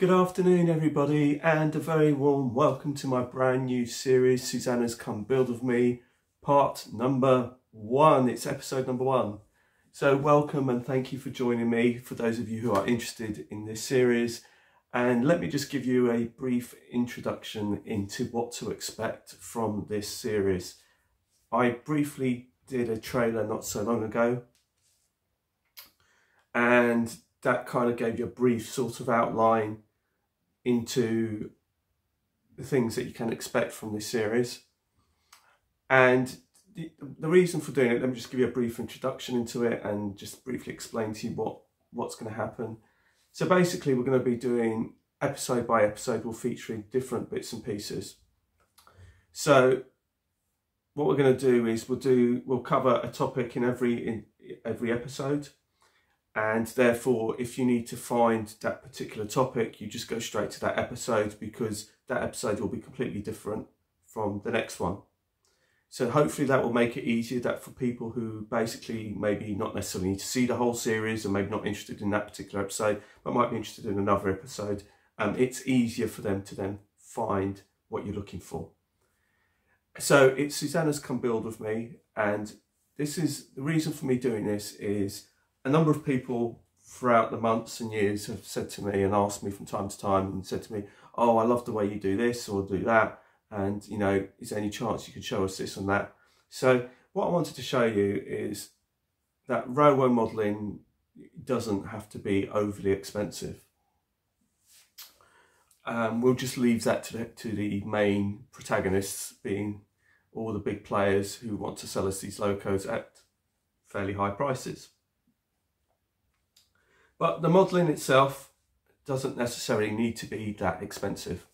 Good afternoon everybody, and a very warm welcome to my brand new series, Susannah's Come Build With Me, part number 1. It's episode number 1. So welcome and thank you for joining me, for those of you who are interested in this series. And let me just give you a brief introduction into what to expect from this series. I briefly did a trailer not so long ago, and that kind of gave you a brief sort of outline into the things that you can expect from this series. And the reason for doing it, let me just give you a brief introduction into it and just briefly explain to you what's going to happen. So basically we're going to be doing episode by episode, we'll featuring different bits and pieces. So what we're going to do is we'll cover a topic in every episode. And therefore, if you need to find that particular topic, you just go straight to that episode, because that episode will be completely different from the next one. So hopefully that will make it easier, that for people who basically maybe not necessarily need to see the whole series, or maybe not interested in that particular episode, but might be interested in another episode, it's easier for them to then find what you're looking for. So it's Susannah's Come Build With Me, and this is the reason for me doing this is a number of people throughout the months and years have said to me and asked me from time to time and said to me, oh, I love the way you do this or do that. And, you know, is there any chance you could show us this and that? So what I wanted to show you is that railway modelling doesn't have to be overly expensive. We'll just leave that to the main protagonists, being all the big players who want to sell us these locos at fairly high prices. But the modelling itself doesn't necessarily need to be that expensive.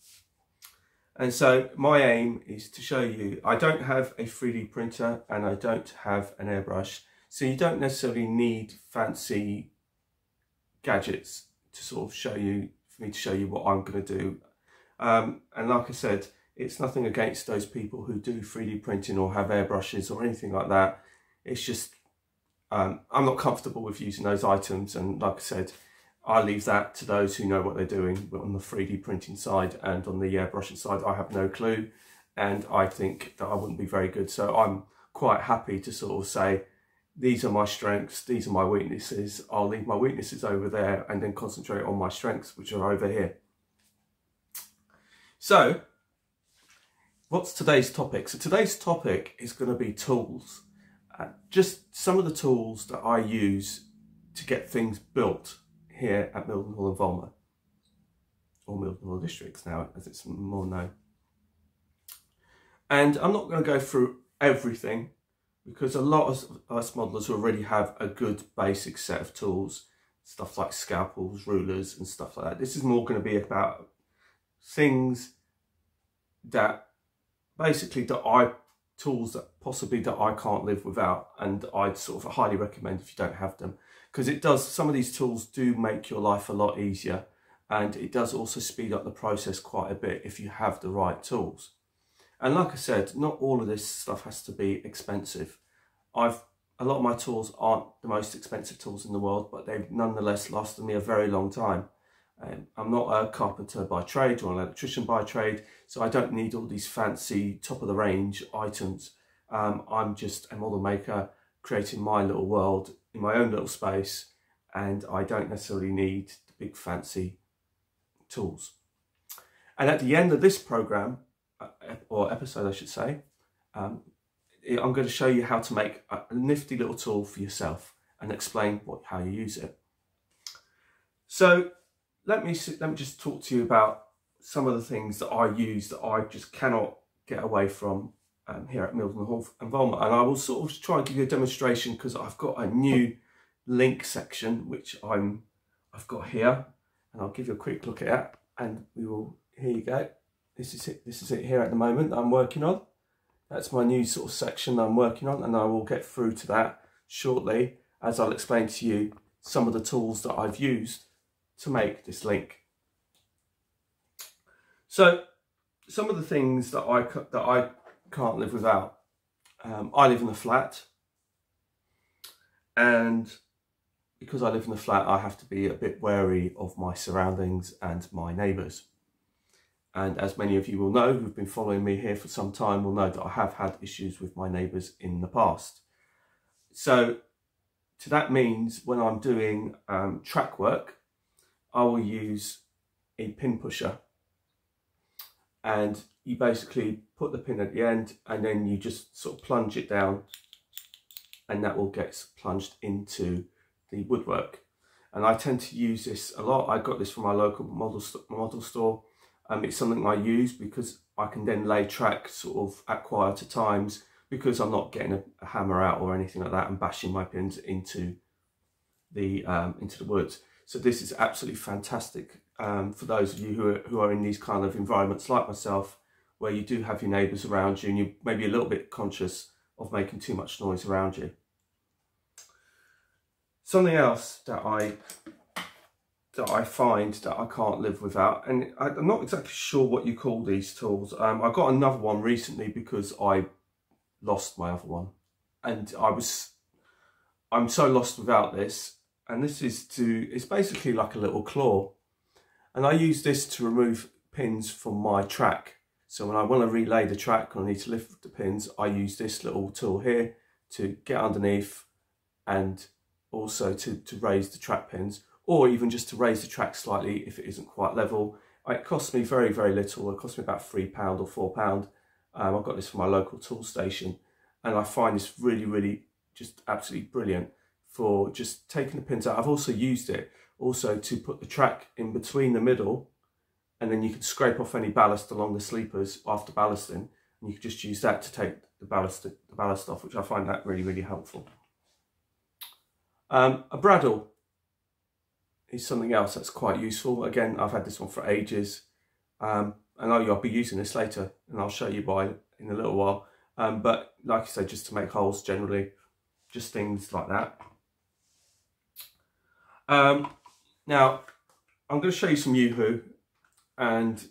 And so my aim is to show you, I don't have a 3D printer and I don't have an airbrush. So you don't necessarily need fancy gadgets to sort of show you, for me to show you what I'm going to do. And like I said, it's nothing against those people who do 3D printing or have airbrushes or anything like that. It's just, I'm not comfortable with using those items, and like I said, I leave that to those who know what they're doing on the 3D printing side, and on the airbrushing side I have no clue, and I think that I wouldn't be very good. So I'm quite happy to sort of say, these are my strengths, these are my weaknesses, I'll leave my weaknesses over there and then concentrate on my strengths, which are over here. So what's today's topic? So today's topic is going to be tools. Just some of the tools that I use to get things built here at Mildenhall and Volmer, or Mildenhall Districts now as it's more known. And I'm not going to go through everything, because a lot of us modelers already have a good basic set of tools, stuff like scalpels, rulers and stuff like that. This is more going to be about things that basically tools that possibly that I can't live without, and I'd sort of highly recommend if you don't have them, because it does, some of these tools do make your life a lot easier, and it does also speed up the process quite a bit if you have the right tools. And like I said, not all of this stuff has to be expensive. A lot of my tools aren't the most expensive tools in the world, but they've nonetheless lasted me a very long time. I'm not a carpenter by trade or an electrician by trade, so I don't need all these fancy top of the range items. I'm just a model maker creating my little world in my own little space, and I don't necessarily need the big fancy tools. And at the end of this program, or episode I should say, I'm going to show you how to make a nifty little tool for yourself and explain how you use it. So let me just talk to you about some of the things that I use that I just cannot get away from here at Mildenhall and Volmer. And I will sort of try and give you a demonstration, because I've got a new link section which I've got here, and I'll give you a quick look at that, and here you go. This is it here at the moment that I'm working on. That's my new sort of section that I'm working on, and I will get through to that shortly as I'll explain to you some of the tools that I've used to make this link. So some of the things that I can't live without. I live in a flat, and because I live in a flat, I have to be a bit wary of my surroundings and my neighbours. And as many of you will know, who've been following me here for some time, will know that I have had issues with my neighbours in the past. So that means when I'm doing track work, I will use a pin pusher, and you basically put the pin at the end and then you just sort of plunge it down, and that will get plunged into the woodwork. And I tend to use this a lot. I got this from my local model store. It's something I use because I can then lay track sort of at quieter times, because I'm not getting a hammer out or anything like that and bashing my pins into the wood. So this is absolutely fantastic for those of you who are in these kind of environments like myself, where you do have your neighbours around you and you may be a little bit conscious of making too much noise around you. Something else that I find that I can't live without, and I'm not exactly sure what you call these tools. I got another one recently because I lost my other one, and I'm so lost without this. And this it's basically like a little claw, and I use this to remove pins from my track. So when I want to relay the track and I need to lift the pins, I use this little tool here to get underneath, and also to raise the track pins, or even just to raise the track slightly if it isn't quite level. It costs me very, very little. It costs me about £3 or £4. I got this from my local tool station, and I find this really, really just absolutely brilliant for just taking the pins out. I've also used it to put the track in between the middle, and then you can scrape off any ballast along the sleepers after ballasting, and you can just use that to take the ballast off, which I find that really, really helpful. A bradawl is something else that's quite useful. Again, I've had this one for ages. I know I'll be using this later, and I'll show you why in a little while. But like I said, just to make holes generally, just things like that. Now, I'm going to show you some Yoo-hoo, and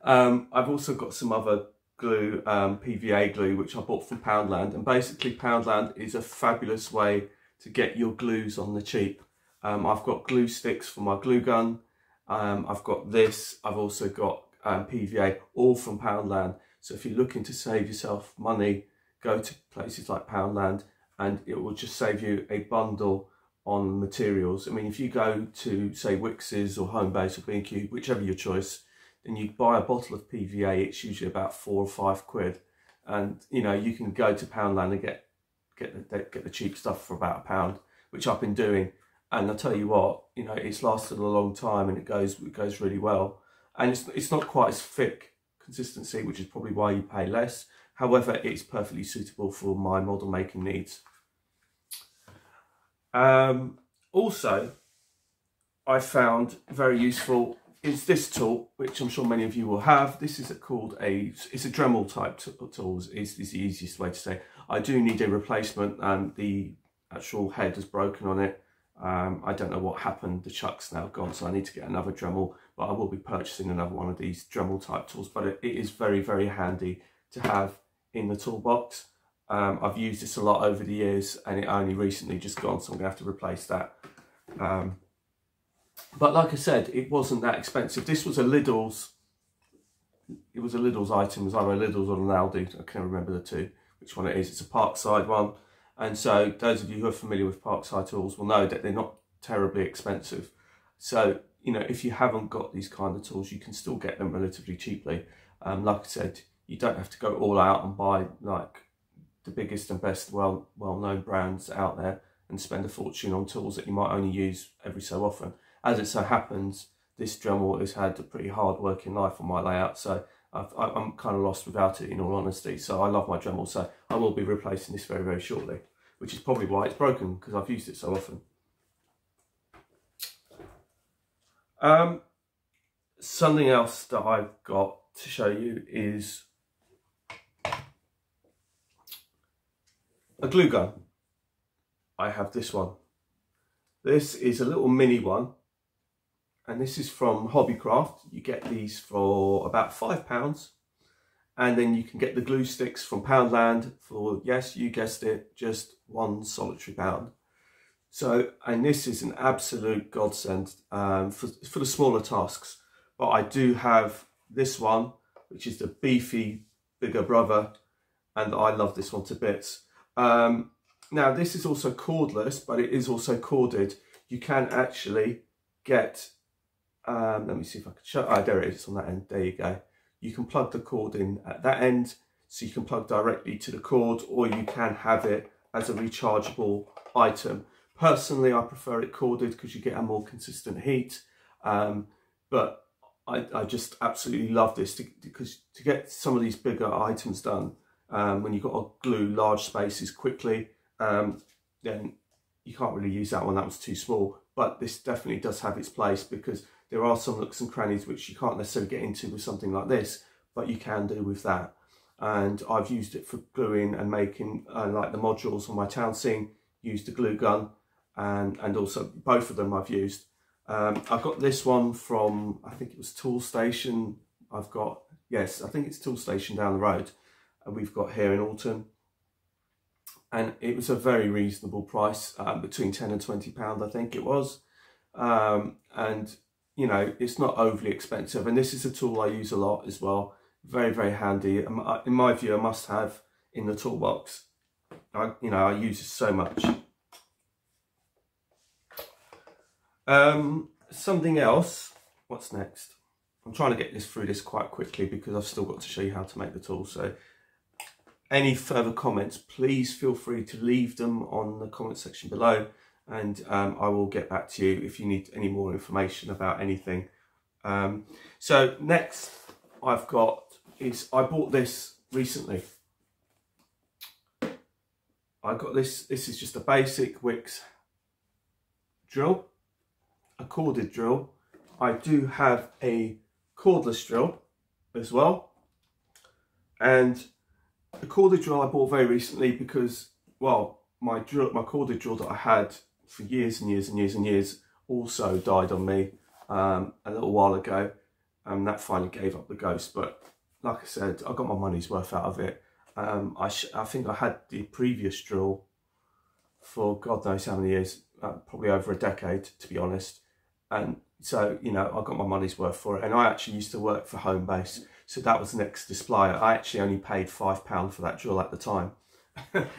I've also got some other glue, PVA glue, which I bought from Poundland. And basically Poundland is a fabulous way to get your glues on the cheap. I've got glue sticks for my glue gun. I've got this. I've also got PVA, all from Poundland. So if you're looking to save yourself money, go to places like Poundland, and it will just save you a bundle on materials. I mean, if you go to, say, Wicks's or Homebase or B&Q, whichever your choice, and you buy a bottle of PVA, it's usually about £4 or £5. And you know, you can go to Poundland and get the cheap stuff for about £1, which I've been doing. And I tell you what, you know, it's lasted a long time, and it goes really well. And it's not quite as thick consistency, which is probably why you pay less. However, it's perfectly suitable for my model making needs. Also, I found very useful is this tool, which I'm sure many of you will have. This is called it's a Dremel type tools, is the easiest way to say. I do need a replacement, and the actual head is broken on it. I don't know what happened, the chuck's now gone, so I need to get another Dremel, but I will be purchasing another one of these Dremel type tools. But it is very, very handy to have in the toolbox. I've used this a lot over the years, and it only recently just gone, so I'm going to have to replace that. But like I said, it wasn't that expensive. This was a Lidl's. It was a Lidl's item. It was either a Lidl's or an Aldi. I can't remember the two, which one it is. It's a Parkside one. And so those of you who are familiar with Parkside tools will know that they're not terribly expensive. So, you know, if you haven't got these kind of tools, you can still get them relatively cheaply. Like I said, you don't have to go all out and buy like the biggest and best well-known brands out there and spend a fortune on tools that you might only use every so often. As it so happens, this Dremel has had a pretty hard working life on my layout, so I'm kind of lost without it, in all honesty. So I love my Dremel, so I will be replacing this very, very shortly, which is probably why it's broken, because I've used it so often. Something else that I've got to show you is a glue gun. I have this one. This is a little mini one, and this is from Hobbycraft. You get these for about £5, and then you can get the glue sticks from Poundland for, yes, you guessed it, just £1 solitary. So, and this is an absolute godsend for the smaller tasks. But I do have this one, which is the beefy bigger brother, and I love this one to bits. Now this is also cordless, but it is also corded. You can actually get, let me see if I can show, there it is on that end, there you go. You can plug the cord in at that end, so you can plug directly to the cord, or you can have it as a rechargeable item. Personally, I prefer it corded because you get a more consistent heat, but I just absolutely love this because to get some of these bigger items done, when you've got to glue large spaces quickly, then you can't really use that one, that was too small. But this definitely does have its place because there are some nooks and crannies which you can't necessarily get into with something like this, but you can do with that. And I've used it for gluing and making like the modules on my town scene, used the glue gun, and also both of them I've used. I've got this one from, I think it was Tool Station. I've got, yes, I think it's Tool Station down the road, and we've got here in Alton. And it was a very reasonable price, between £10 and £20, I think it was. And, you know, it's not overly expensive. And this is a tool I use a lot as well. Very, very handy. In my view, a must-have in the toolbox. I use it so much. Something else. What's next? I'm trying to get through this quite quickly because I've still got to show you how to make the tool. So any further comments, please feel free to leave them on the comment section below, and I will get back to you if you need any more information about anything. So next I've got is, I bought this recently. I got this is just a basic Wix drill, a corded drill. I do have a cordless drill as well, and the corded drill I bought very recently because, well, my corded drill that I had for years and years and years and years also died on me a little while ago, and that finally gave up the ghost. But like I said, I got my money's worth out of it. I think I had the previous drill for God knows how many years, probably over a decade, to be honest. And so, you know, I got my money's worth for it. And I actually used to work for Homebase, so that was an ex-display. I actually only paid £5 for that drill at the time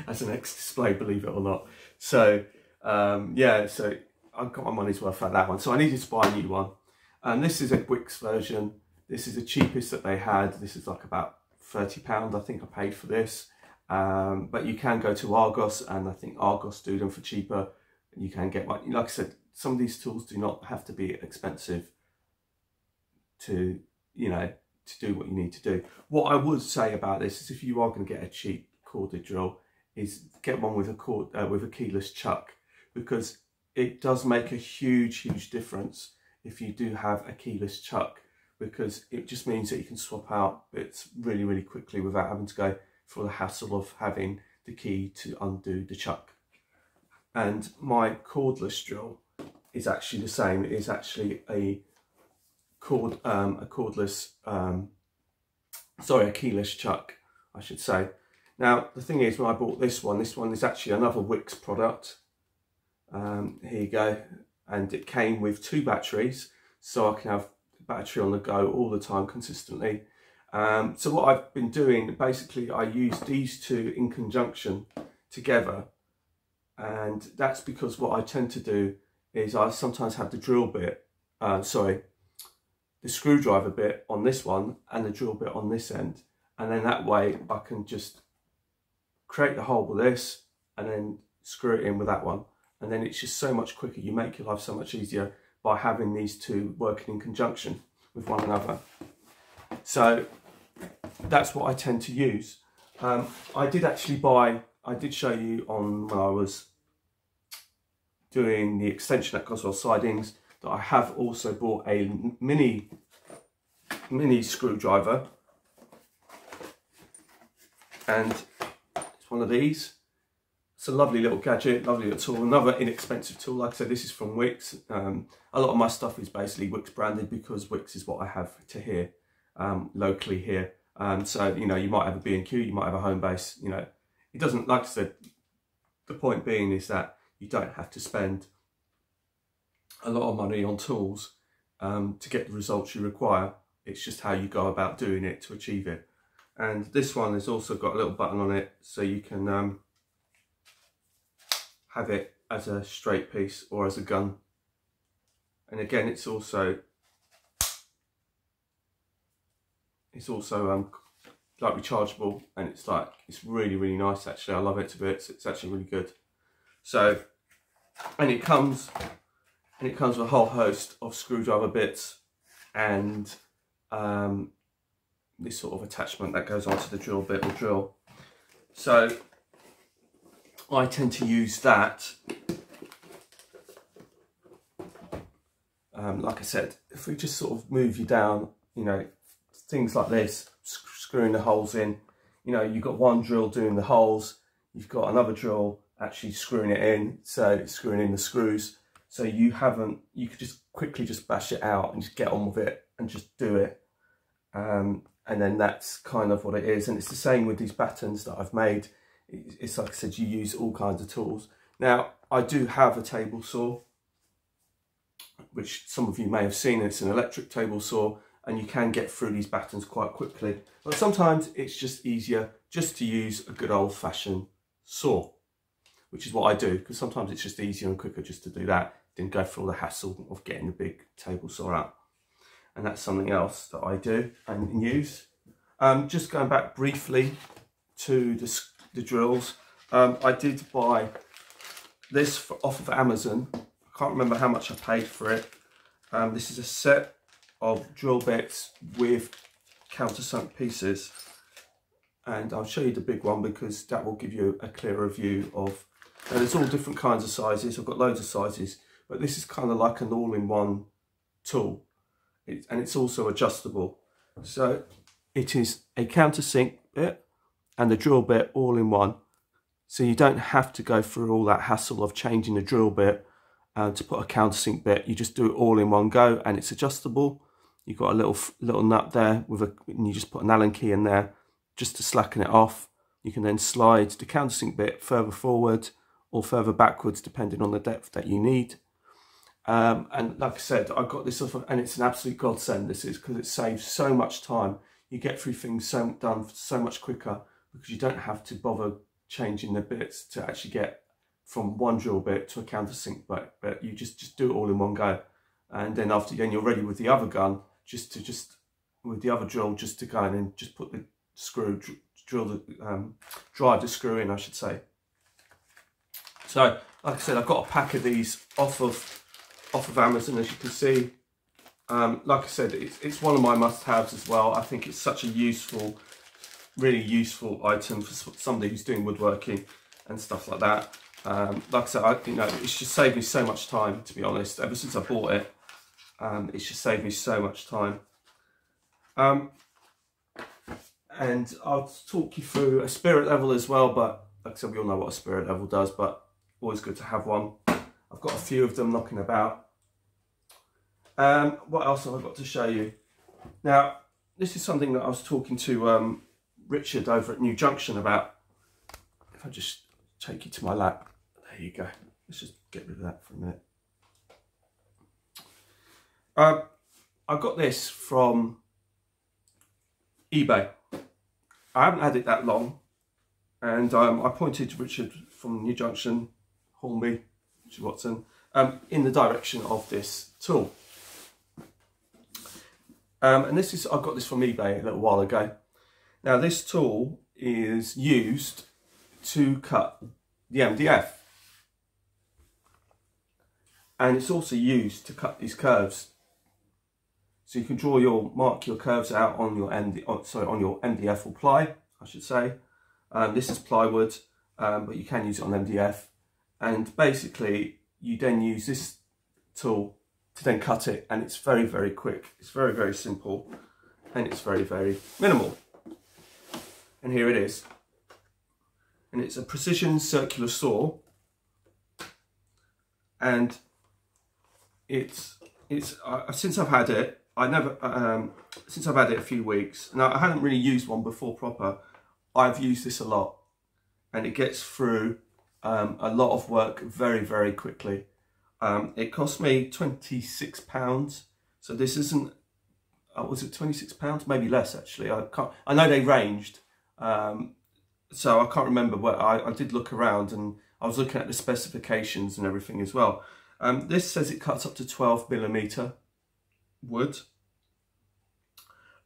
as an ex-display, believe it or not. So yeah, so I got my money's worth out of that one. So I needed to buy a new one. And this is a Wix version. This is the cheapest that they had. This is like about £30, I think I paid for this. But you can go to Argos, and I think Argos do them for cheaper. You can get, like I said, some of these tools do not have to be expensive to, you know, to do what you need to do. What I would say about this is, if you are going to get a cheap corded drill, is get one with a keyless chuck, because it does make a huge difference if you do have a keyless chuck, because it just means that you can swap out bits really quickly without having to go through the hassle of having the key to undo the chuck. And my cordless drill is actually the same. It is actually a keyless chuck, I should say. Now the thing is, when I bought this one is actually another Wix product. Here you go, and it came with 2 batteries, so I can have battery on the go all the time consistently. So what I've been doing, basically I use these two in conjunction together, and that's because what I tend to do is I sometimes have the drill bit, the screwdriver bit on this one and the drill bit on this end, and then that way I can just create the hole with this and then screw it in with that one, and then it's just so much quicker. You make your life so much easier by having these two working in conjunction with one another. So that's what I tend to use. I did show you on when I was doing the extension at Goswell Sidings that I have also bought a mini screwdriver, and it's one of these. It's a lovely little gadget, lovely little tool, another inexpensive tool. Like I said, this is from Wix. A lot of my stuff is basically Wix branded because Wix is what I have to here, locally here. So, you know, you might have a B&Q, you might have a Homebase, you know. It doesn't, like I said, the point being is that you don't have to spend a lot of money on tools to get the results you require. It's just how you go about doing it to achieve it. And this one has also got a little button on it, so you can have it as a straight piece or as a gun. And again, it's also like rechargeable, and it's really nice actually. I love it to bits. It's actually really good. So, and it comes with a whole host of screwdriver bits and this sort of attachment that goes onto the drill bit or drill. So I tend to use that. Like I said, if we just sort of move you down, you know, things like this, screwing the holes in, you know, you've got one drill doing the holes, you've got another drill actually screwing it in, so it's screwing in the screws. So you could just quickly just bash it out and just get on with it and just do it. And then that's kind of what it is. And it's the same with these battens that I've made. It's like I said, you use all kinds of tools. Now, I do have a table saw, which some of you may have seen. It's an electric table saw, and you can get through these battens quite quickly. But sometimes it's just easier just to use a good old-fashioned saw, which is what I do, because sometimes it's just easier and quicker just to do that than go through all the hassle of getting the big table saw out. And that's something else that I do and use. Just going back briefly to the drills, I did buy this off of Amazon. I can't remember how much I paid for it. This is a set of drill bits with countersunk pieces, and I'll show you the big one because that will give you a clearer view of. Now, there's all different kinds of sizes. I've got loads of sizes, but this is kind of like an all-in-one tool, and it's also adjustable. So it is a countersink bit and the drill bit all in one. So you don't have to go through all that hassle of changing the drill bit to put a countersink bit. You just do it all in one go, and it's adjustable. You've got a little nut there and you just put an Allen key in there just to slacken it off. You can then slide the countersink bit further forward or further backwards depending on the depth that you need. And like I said, I got this off of, and it's an absolute godsend, this is, because it saves so much time. You get through things done so much quicker because you don't have to bother changing the bits to actually get from one drill bit to a countersink bit. But you just do it all in one go, and then after you're ready with the other gun, with the other drill, just to go in and just put the screw, drive the screw in, I should say. So, like I said, I've got a pack of these off of Amazon, as you can see. Like I said, it's one of my must-haves as well. I think it's such a useful, really useful item for somebody who's doing woodworking and stuff like that. Like I said, it's just saved me so much time, to be honest. Ever since I bought it, it's just saved me so much time. And I'll talk you through a spirit level as well, but like I said, we all know what a spirit level does, but always good to have one. I've got a few of them knocking about. What else have I got to show you? Now, this is something that I was talking to Richard over at New Junction about. If I just take you to my lap, there you go. Let's just get rid of that for a minute. I got this from eBay. I haven't had it that long, and I pointed Richard from New Junction, Hornby, Richard Watson, in the direction of this tool. And this is, I got this from eBay a little while ago. Now this tool is used to cut the MDF, and it's also used to cut these curves. So you can mark your curves out on your MDF or ply, I should say. This is plywood, but you can use it on MDF. And basically, you then use this tool to then cut it, and it's very, very quick. It's very, very simple, and it's very, very minimal. And here it is. And it's a precision circular saw, and since I've had it, since I've had it a few weeks. Now, I hadn't really used one before proper. I've used this a lot, and it gets through a lot of work very, very quickly. It cost me £26. So this isn't, was it £26? Maybe less actually. I know they ranged. So I can't remember, but I did look around and I was looking at the specifications and everything as well. This says it cuts up to 12mm wood.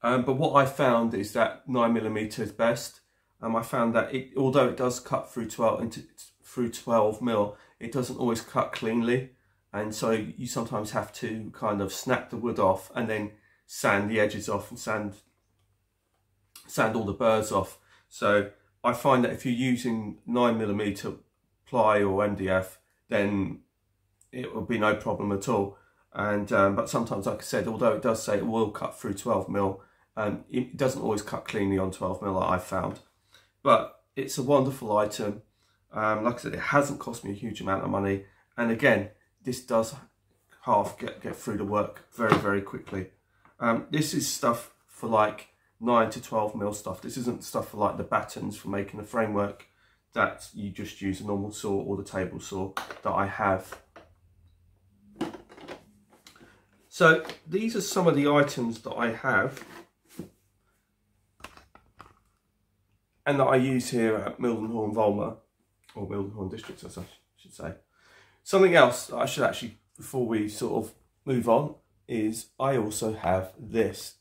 But what I found is that 9mm is best. I found that although it does cut through 12mm, it doesn't always cut cleanly. And so you sometimes have to kind of snap the wood off and then sand the edges off and sand all the burrs off. So I find that if you're using 9mm ply or MDF, then it will be no problem at all. And but sometimes, like I said, although it does say it will cut through 12mm, it doesn't always cut cleanly on 12mm, like I've found. But it's a wonderful item. Like I said, it hasn't cost me a huge amount of money. And again, this does get through the work very, very quickly. This is stuff for like 9 to 12mm stuff. This isn't stuff for like the battens for making a framework that you just use a normal saw or the table saw that I have. So these are some of the items that I have and that I use here at Mildenhall and Volmer, or Mildenhall District as I should say. Something else that I should actually, before we sort of move on, is I also have this.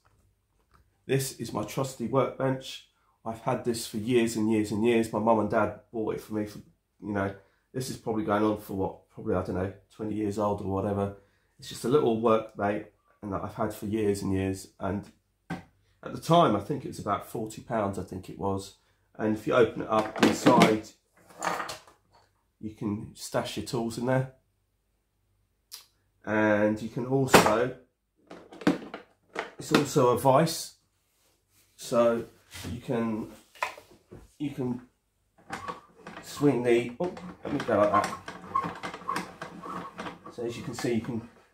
This is my trusty Workbench. I've had this for years and years and years. My mum and dad bought it for me for, you know, this is probably going on for what, probably, I don't know, 20 years old or whatever. It's just a little workmate and that I've had for years and years. And at the time, I think it was about £40, I think it was. And if you open it up inside, you can stash your tools in there. And you can also, it's also a vise. So you can swing the, oh, let me go like that. So as you can see,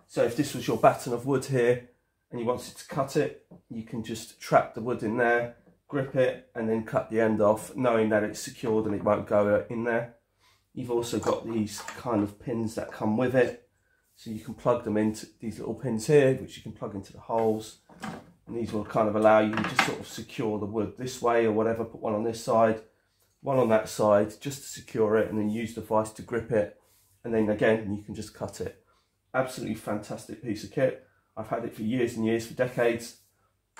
so if this was your batten of wood here and you wanted to cut it, you can just trap the wood in there, grip it and then cut the end off, knowing that it's secured and it won't go in there. You've also got these kind of pins that come with it. So you can plug them into these little pins here, which you can plug into the holes. And these will kind of allow you to sort of secure the wood this way or whatever. Put one on this side, one on that side, just to secure it, and then use the vise to grip it. And then again, you can just cut it. Absolutely fantastic piece of kit. I've had it for years and years, for decades,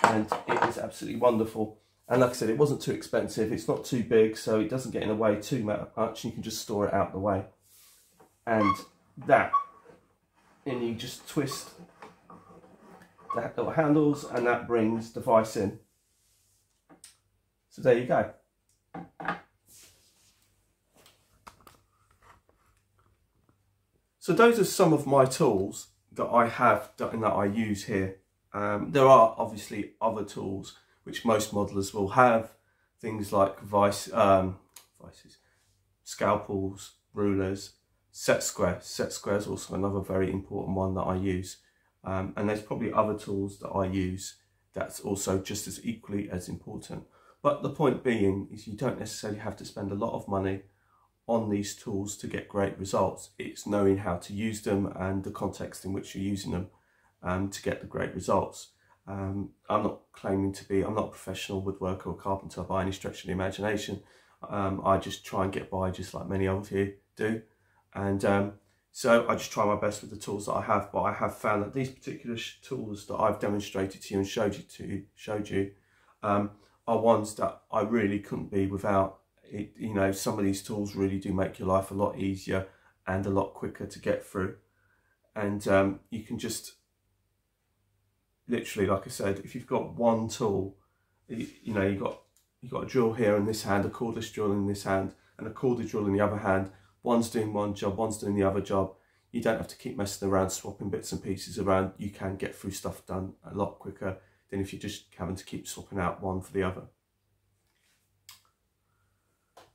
and it is absolutely wonderful. And like I said, it wasn't too expensive. It's not too big, so it doesn't get in the way too much. You can just store it out the way. And that, and you just twist the little handles and that brings the vise in. So there you go. So those are some of my tools that I have and that I use here. There are obviously other tools which most modelers will have, things like vices, scalpels, rulers, set square. Set square is also another very important one that I use. And there's probably other tools that I use that's also just as equally as important. But the point being is you don't necessarily have to spend a lot of money on these tools to get great results. It's knowing how to use them and the context in which you're using them to get the great results. I'm not claiming to be, I'm not a professional woodworker or carpenter by any stretch of the imagination. I just try and get by just like many of you do. And so I just try my best with the tools that I have, but I have found that these particular tools that I've demonstrated to you and showed you are ones that I really couldn't be without. You know, some of these tools really do make your life a lot easier and a lot quicker to get through. And you can just literally, like I said, if you've got one tool, you know, you've got a drill here in this hand, a cordless drill in this hand, and a corded drill in the other hand. One's doing one job, one's doing the other job. You don't have to keep messing around, swapping bits and pieces around. You can get through stuff done a lot quicker than if you're just having to keep swapping out one for the other.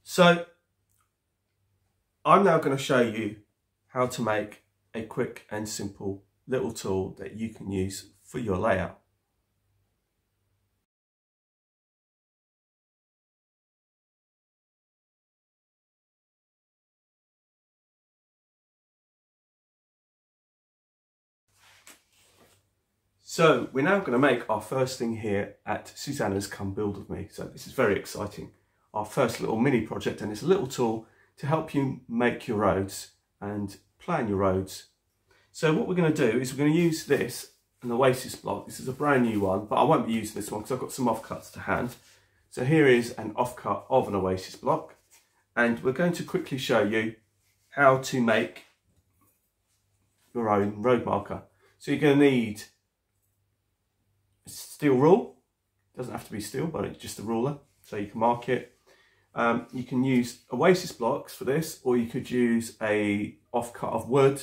So I'm now going to show you how to make a quick and simple little tool that you can use for your layout. So we're now going to make our first thing here at Susannah's Come Build With Me. So this is very exciting. Our first little mini project, and it's a little tool to help you make your roads and plan your roads. So what we're going to do is we're going to use this, an Oasis block. This is a brand new one, but I won't be using this one because I've got some offcuts to hand. So here is an offcut of an Oasis block, and we're going to quickly show you how to make your own road marker. So you're going to need a steel rule. It doesn't have to be steel, but it's just a ruler, so you can mark it. You can use Oasis blocks for this, or you could use a offcut of wood,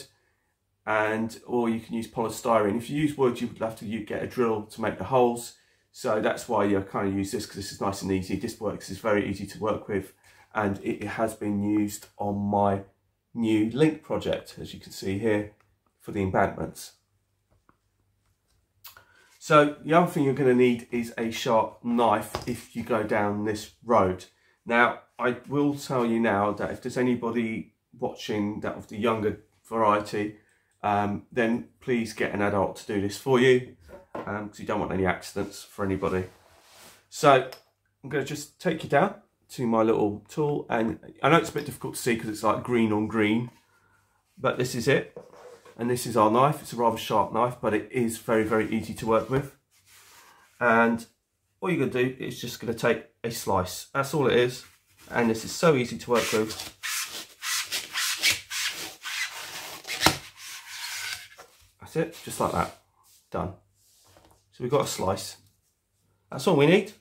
or you can use polystyrene. If you use wood, you would have to get a drill to make the holes. So that's why you kind of use this, because this is nice and easy. This works, it's very easy to work with, and it has been used on my new link project, as you can see here, for the embankments. So the other thing you're going to need is a sharp knife if you go down this road. Now, I will tell you now that if there's anybody watching that of the younger variety, then please get an adult to do this for you, because you don't want any accidents for anybody. So I'm going to just take you down to my little tool, and I know it's a bit difficult to see because it's like green on green, but this is it, and this is our knife. It's a rather sharp knife, but it is very, very easy to work with. And all you're going to do is just going to take a slice. That's all it is, and this is so easy to work with. That's it, just like that, done. So we've got a slice. That's all we need.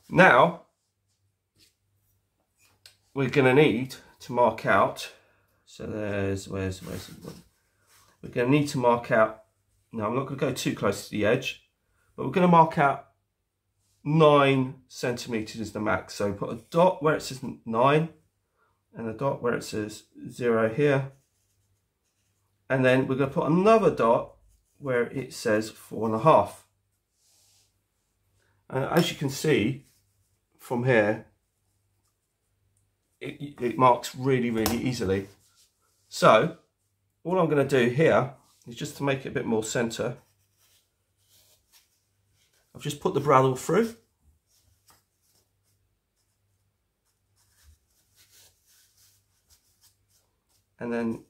Now, we're going to need to mark out, so we're going to need to mark out, now I'm not going to go too close to the edge, but we're going to mark out 9 centimetres is the max. So put a dot where it says 9, and a dot where it says 0 here. And then we're going to put another dot where it says 4.5. And as you can see from here, it marks really, really easily. So all I'm going to do here is, just to make it a bit more centre, I've just put the bradawl through. And then,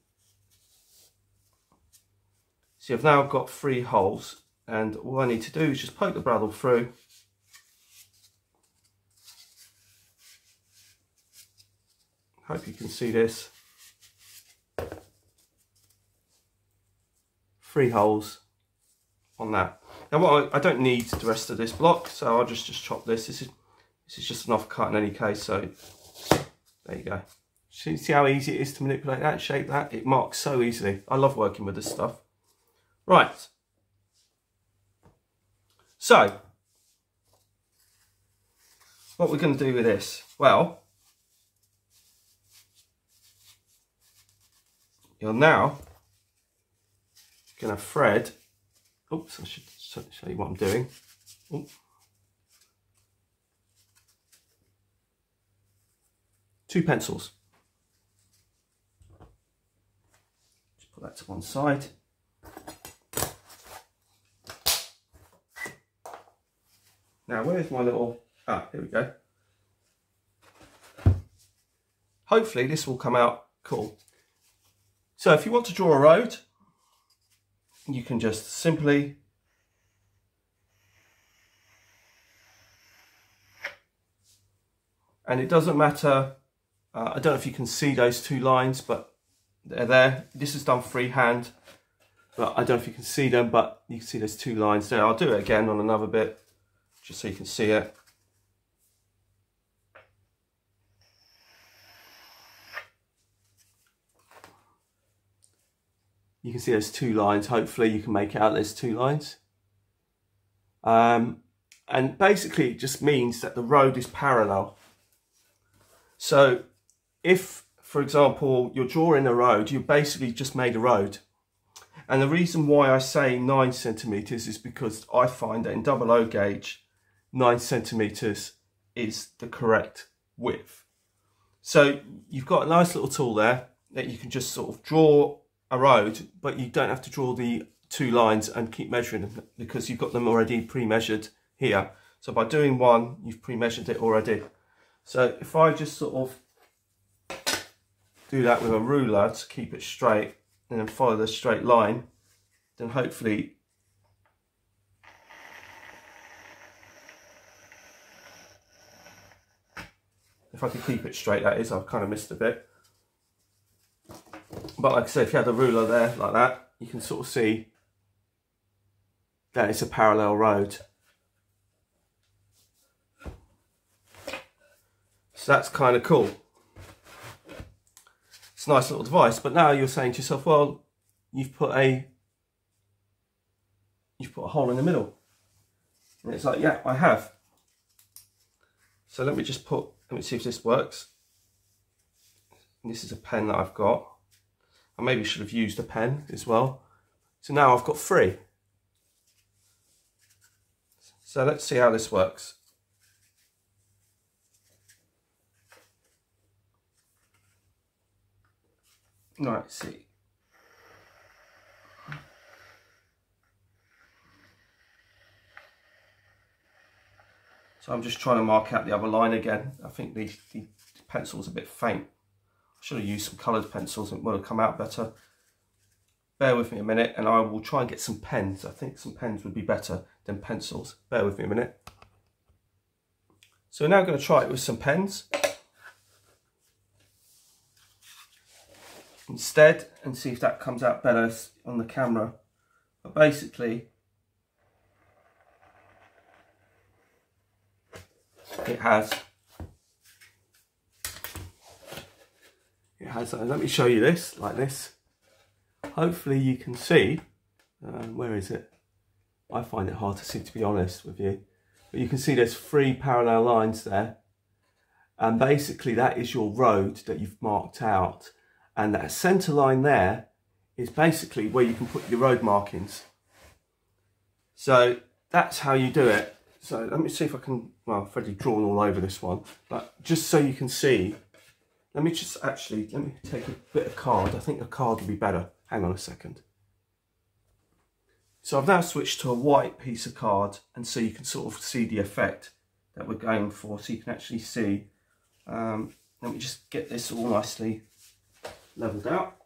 see, I've now got 3 holes, and all I need to do is just poke the bradawl through. Hope you can see this. 3 holes on that. Now what I don't need the rest of this block, so I'll just chop this. This is just an offcut in any case, so there you go. See how easy it is to manipulate that, shape that? It marks so easily. I love working with this stuff. Right. So, what we're going to do with this? Well, you're now going to thread. Oops, I should show you what I'm doing. Oops. 2 pencils. Just put that to one side. Now, where's my little... Ah, here we go. Hopefully this will come out cool. So if you want to draw a road, you can just simply and it doesn't matter, I don't know if you can see those 2 lines, but they're there. This is done freehand, but I don't know if you can see them, but you can see those 2 lines there. I'll do it again on another bit, just so you can see it. You can see there's 2 lines. Hopefully you can make out there's 2 lines. And basically it just means that the road is parallel. So if, for example, you're drawing a road, you basically just made a road. And the reason why I say 9 centimetres is because I find that in 00 gauge, 9 centimetres is the correct width. So you've got a nice little tool there that you can just sort of draw a road, but you don't have to draw the 2 lines and keep measuring them because you've got them already pre-measured here. So by doing one, you've pre-measured it already. So if I just sort of do that with a ruler to keep it straight and then follow the straight line, then hopefully if I can keep it straight, that is, I've kind of missed a bit. But like I said, if you had a ruler there like that, you can sort of see that it's a parallel road. So that's kind of cool. It's a nice little device, but now you're saying to yourself, well, you've put a hole in the middle. And it's like, yeah, I have. So let me see if this works. And this is a pen that I've got. I maybe should have used a pen as well. So now I've got 3. So let's see how this works. Right, let's see. So I'm just trying to mark out the other line again. I think the pencil's a bit faint. I should have used some coloured pencils and it would have come out better. Bear with me a minute and I will try and get some pens. I think some pens would be better than pencils. Bear with me a minute. So we're now going to try it with some pens instead and see if that comes out better on the camera. But basically, it has. Let me show you this, like this. Hopefully you can see, where is it? I find it hard to see, to be honest with you. But you can see there's 3 parallel lines there. And basically that is your road that you've marked out. And that centre line there is basically where you can put your road markings. So that's how you do it. So let me see if I can, well, I've already drawn all over this one. But just so you can see, let me take a bit of card. I think a card would be better. Hang on a second. So I've now switched to a white piece of card, and so you can sort of see the effect that we're going for. So you can actually see, let me just get this all nicely leveled out.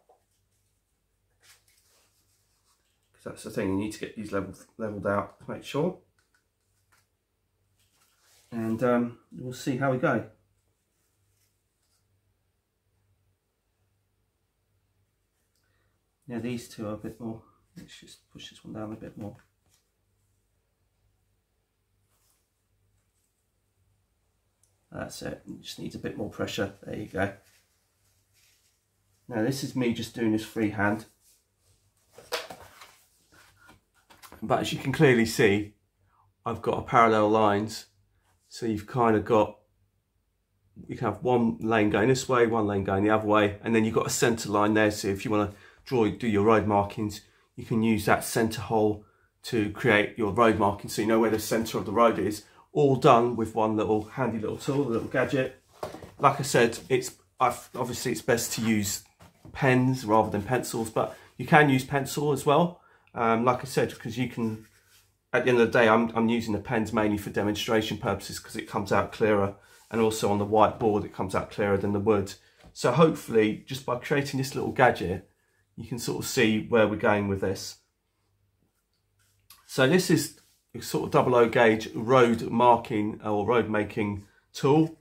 Because that's the thing, you need to get these leveled out to make sure. And we'll see how we go. Yeah, these two are a bit more. Let's just push this one down a bit more. That's it. It just needs a bit more pressure. There you go. Now this is me just doing this freehand. But as you can clearly see, I've got a parallel lines. So you've kind of got, you can have one lane going this way, one lane going the other way, and then you've got a centre line there. So if you want to do your road markings, you can use that centre hole to create your road markings, so you know where the centre of the road is, all done with one little handy little tool, a little gadget. Like I said, obviously it's best to use pens rather than pencils, but you can use pencil as well. Like I said, because you can, at the end of the day, I'm using the pens mainly for demonstration purposes because it comes out clearer, and also on the whiteboard it comes out clearer than the wood. So hopefully, just by creating this little gadget, you can sort of see where we're going with this. So this is a sort of 00 gauge road marking or road making tool.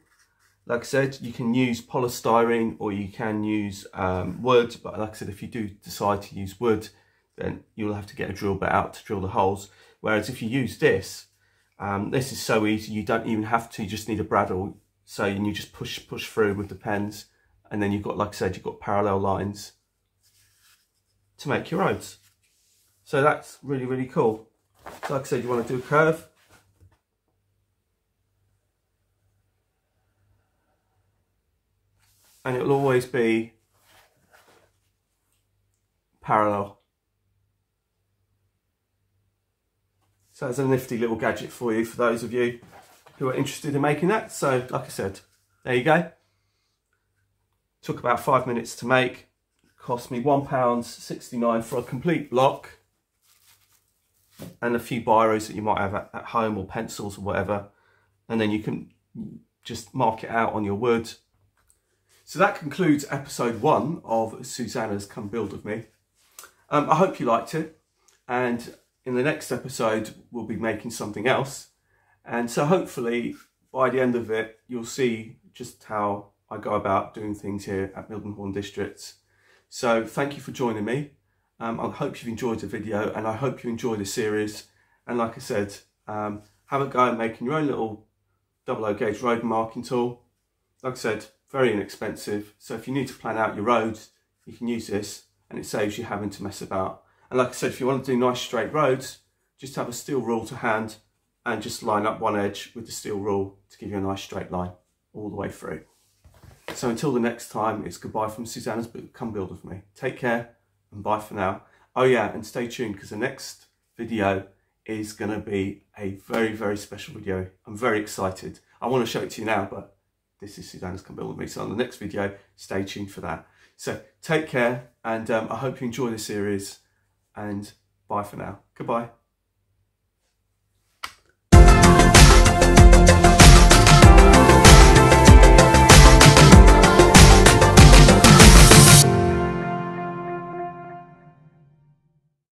Like I said, you can use polystyrene or you can use wood, but like I said, if you do decide to use wood, then you'll have to get a drill bit out to drill the holes. Whereas if you use this, this is so easy, you don't even have to, you just need a bradawl. So you just push through with the pens, and then you've got, like I said, you've got parallel lines to make your roads. So that's really, really cool. So like I said, you want to do a curve. And it will always be parallel. So it's a nifty little gadget for you, for those of you who are interested in making that. So like I said, there you go. Took about 5 minutes to make. cost me £1.69 for a complete block, and a few biros that you might have at home, or pencils or whatever, and then you can just mark it out on your wood. So that concludes episode 1 of Susannah's Come Build With Me. I hope you liked it, and in the next episode we'll be making something else, and so hopefully by the end of it you'll see just how I go about doing things here at Mildenhall District. So thank you for joining me. I hope you've enjoyed the video, and I hope you enjoy the series. And like I said, have a go at making your own little 00 gauge road marking tool. Like I said, very inexpensive. So if you need to plan out your roads, you can use this, and it saves you having to mess about. And like I said, if you want to do nice straight roads, just have a steel rule to hand and just line up one edge with the steel rule to give you a nice straight line all the way through. So until the next time, it's goodbye from Susannah's Come Build With Me. Take care and bye for now. Oh yeah, and stay tuned, because the next video is going to be a very, very special video. I'm very excited. I want to show it to you now, but this is Susannah's Come Build With Me. So on the next video, stay tuned for that. So take care, and I hope you enjoy the series, and bye for now. Goodbye.